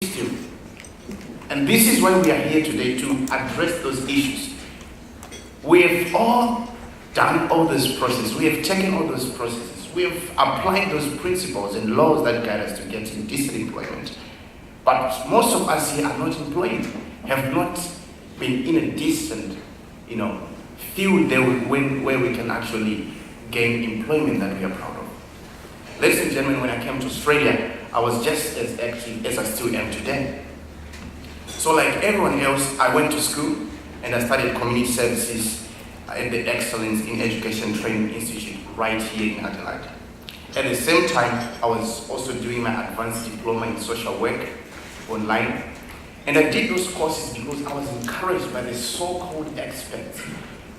system. And this is why we are here today, to address those issues. We have all done all those processes. We have taken all those processes. We have applied those principles and laws that guide us to get in decent employment. But most of us here are not employed, have not been in a decent, field there where we can actually gain employment that we are proud of. Ladies and gentlemen, when I came to Australia, I was just as active as I still am today. So like everyone else, I went to school and I studied community services at the Excellence in Education Training Institute right here in Adelaide. At the same time, I was also doing my advanced diploma in social work online. And I did those courses because I was encouraged by the so-called experts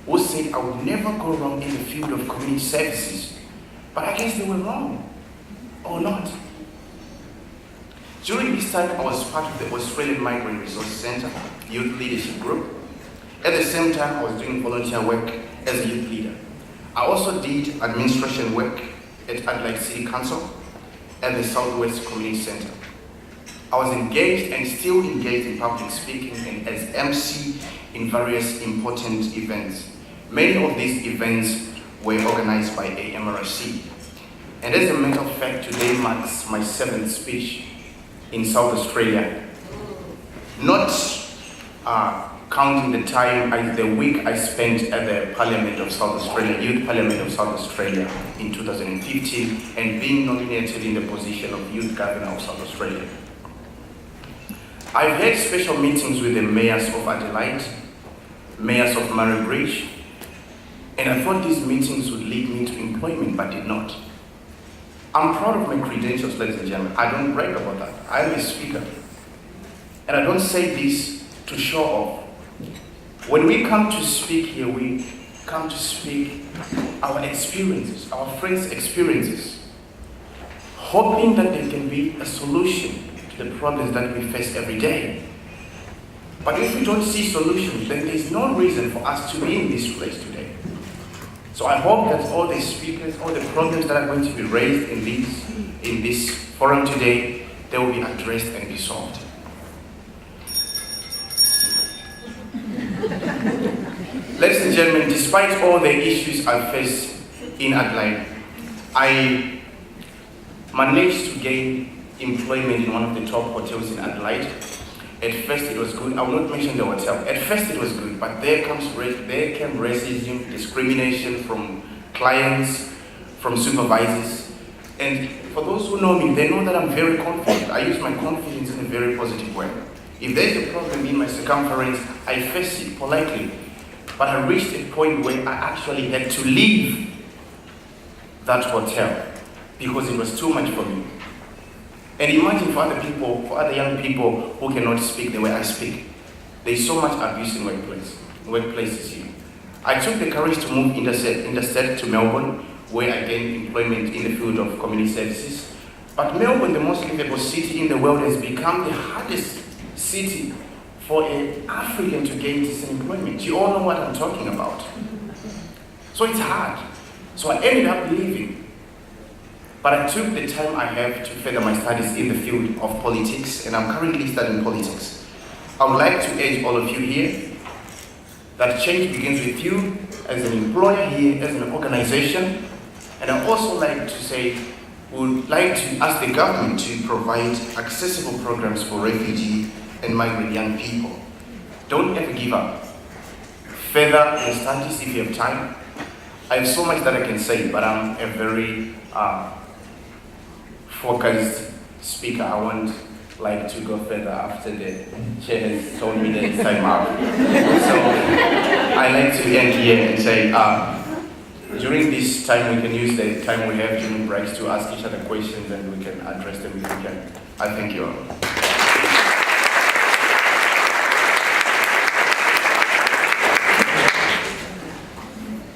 who said I would never go wrong in the field of community services. But I guess they were wrong, or not. During this time, I was part of the Australian Migrant Resource Centre Youth Leadership Group. At the same time, I was doing volunteer work as a youth leader. I also did administration work at Adelaide City Council and the Southwest Community Centre. I was engaged and still engaged in public speaking and as MC in various important events. Many of these events were organized by AMRC. And as a matter of fact, today marks my 7th speech in South Australia. Not counting the time, the week I spent at the Parliament of South Australia, Youth Parliament of South Australia in 2015, and being nominated in the position of Youth Governor of South Australia. I've had special meetings with the mayors of Adelaide, mayors of Murray Bridge, and I thought these meetings would lead me to employment, but did not. I'm proud of my credentials, ladies and gentlemen. I don't brag about that. I'm a speaker. And I don't say this to show off. When we come to speak here, we come to speak our experiences, our friends' experiences, hoping that there can be a solution to the problems that we face every day. But if we don't see solutions, then there's no reason for us to be in this place today. So I hope that all the speakers, all the problems that are going to be raised in this forum today, they will be addressed and be solved. Ladies and gentlemen, despite all the issues I face in Adelaide, I managed to gain employment in one of the top hotels in Adelaide. At first it was good. I will not mention the hotel. At first it was good, but there came racism, discrimination from clients, from supervisors. And for those who know me, they know that I'm very confident. I use my confidence in a very positive way. If there's a problem in my circumference, I face it politely. But I reached a point where I actually had to leave that hotel because it was too much for me. And imagine for other people, for other young people who cannot speak the way I speak. There's so much abuse in workplaces here. I took the courage to move interstate to Melbourne, where I gained employment in the field of community services. But Melbourne, the most livable city in the world, has become the hardest city for an African to gain decent employment. You all know what I'm talking about. So it's hard. So I ended up leaving. But I took the time I have to further my studies in the field of politics, and I'm currently studying politics. I would like to urge all of you here that change begins with you as an employer here, as an organization. And I also like to say, we would like to ask the government to provide accessible programs for refugee and migrant young people. Don't ever give up. Further your studies if you have time. I have so much that I can say, but I'm a very focused speaker. I won't like to go further after the chair has told me that it's time out. So I like to end here and say, during this time we can use the time we have during breaks to ask each other questions and we can address them if we can. I thank you all.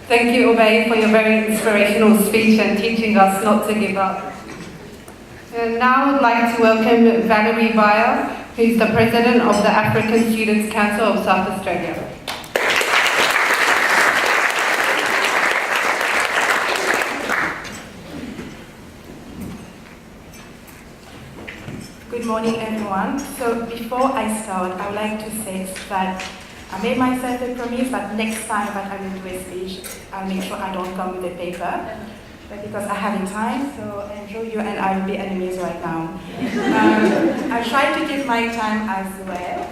Thank you, Obey, for your very inspirational speech and teaching us not to give up. And now I would like to welcome Valerie Bayer, who is the President of the African Students' Council of South Australia. Good morning, everyone. So before I start, I would like to say that I made myself a promise that next time that I will do a speech, I'll make sure I don't come with a paper. But because I haven't time, so Andrew, you and I will be enemies right now. I'll try to keep my time as well.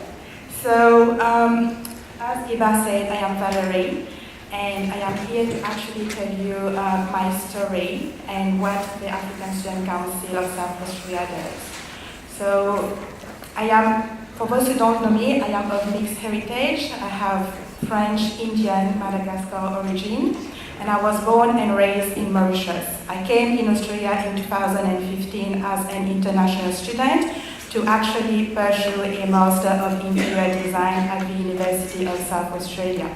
So, as Eva said, I am Valerie, and I am here to actually tell you my story and what the African Student Council of South Australia does. So, for those who don't know me, I am of mixed heritage. I have French, Indian, Madagascar origin, and I was born and raised in Mauritius. I came in Australia in 2015 as an international student to actually pursue a Master of Interior Design at the University of South Australia.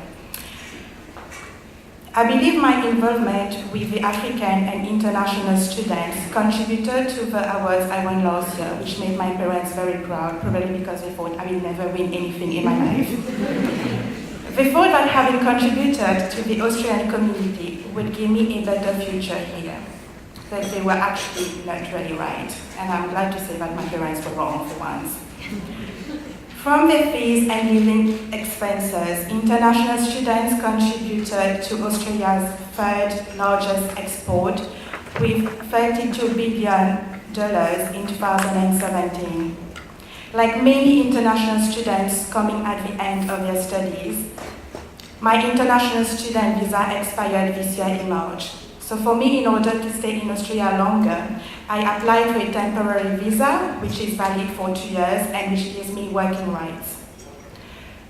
I believe my involvement with the African and international students contributed to the awards I won last year, which made my parents very proud, probably because they thought I will never win anything in my life. They thought that having contributed to the Australian community would give me a better future here. But they were actually not really right, and I'm glad to say that my parents were wrong for once. From their fees and living expenses, international students contributed to Australia's third largest export with $32 billion in 2017. Like many international students coming at the end of their studies, my international student visa expired this year in March. So for me, in order to stay in Australia longer, I applied for a temporary visa, which is valid for 2 years and which gives me working rights.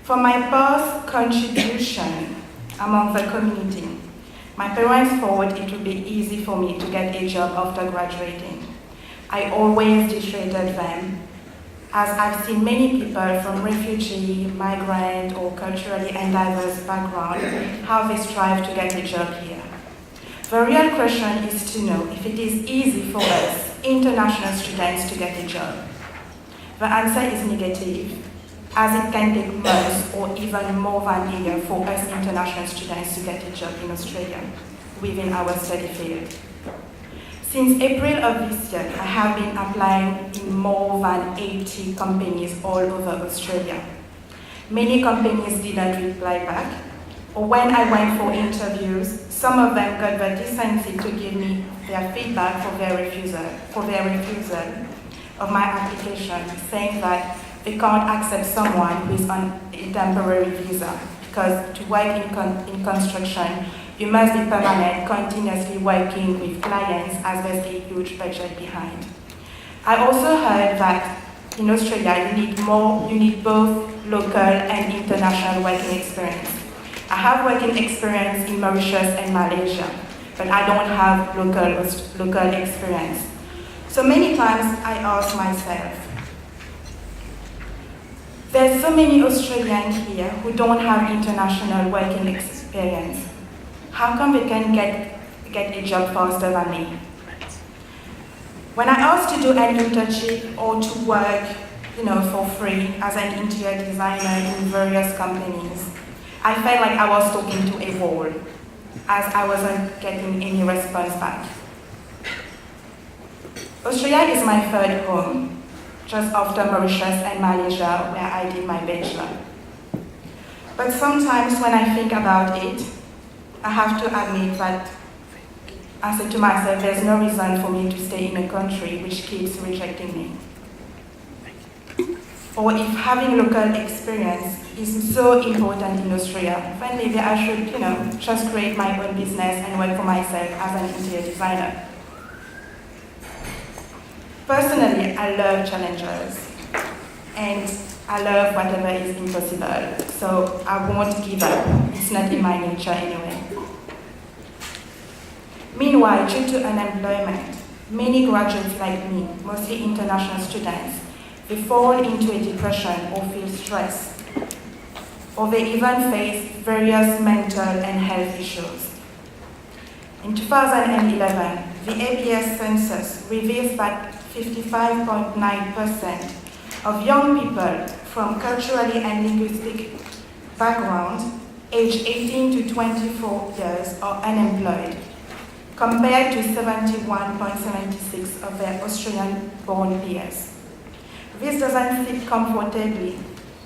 For my past contribution among the community, my parents thought it would be easy for me to get a job after graduating. I always dissuaded them, as I've seen many people from refugee, migrant, or culturally and diverse background, how they strive to get a job here. The real question is to know if it is easy for us, international students, to get a job. The answer is negative, as it can take months or even more than a year for us international students to get a job in Australia within our study field. Since April of this year, I have been applying in more than 80 companies all over Australia. Many companies did not reply back, or when I went for interviews, some of them got the decency to give me their feedback for their refusal of my application, saying that they can't accept someone who is on a temporary visa, because to work in construction, you must be permanent, continuously working with clients, as there's a huge budget behind. I also heard that in Australia you need both local and international working experience. I have working experience in Mauritius and Malaysia, but I don't have local experience. So many times I ask myself, there's so many Australians here who don't have international working experience. How come they can get a job faster than me? When I asked to do an internship or to work, for free as an interior designer in various companies, I felt like I was talking to a wall, as I wasn't getting any response back. Australia is my third home, just after Mauritius and Malaysia, where I did my bachelor. But sometimes when I think about it, I have to admit that I said to myself, there's no reason for me to stay in a country which keeps rejecting me. Or if having local experience is so important in Australia, then maybe I should, just create my own business and work for myself as an interior designer. Personally, I love challenges, and I love whatever is impossible, so I won't give up. It's not in my nature anyway. Meanwhile, due to unemployment, many graduates like me, mostly international students, they fall into a depression or feel stress, or they even face various mental and health issues. In 2011, the ABS census reveals that 55.9% of young people from culturally and linguistic backgrounds aged 18 to 24 years are unemployed, compared to 71.76% of their Australian-born peers. This doesn't fit comfortably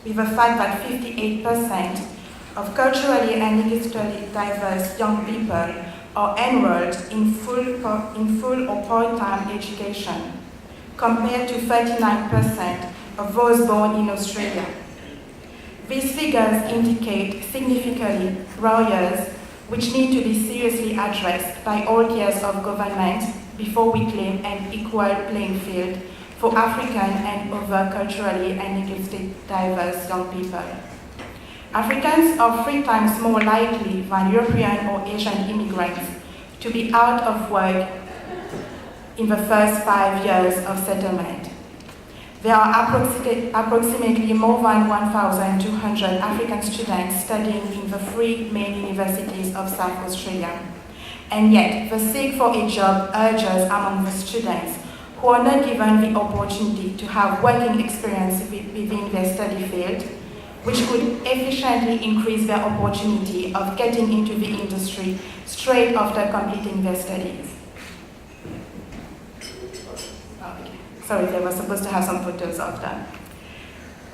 with the fact that 58% of culturally and linguistically diverse young people are enrolled in full or part-time education, compared to 39% of those born in Australia. These figures indicate significantly barriers which need to be seriously addressed by all tiers of government before we claim an equal playing field for African and other culturally and linguistically diverse young people. Africans are 3 times more likely than European or Asian immigrants to be out of work in the first 5 years of settlement. There are approximately more than 1,200 African students studying in the 3 main universities of South Australia. And yet, the seek for a job urges among the students who are not given the opportunity to have working experience within their study field, which could efficiently increase their opportunity of getting into the industry straight after completing their studies. Sorry, they were supposed to have some photos of them.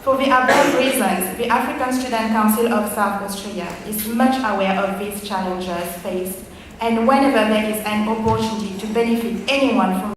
For the above reasons, the African Student Council of South Australia is much aware of these challenges faced, and whenever there is an opportunity to benefit anyone from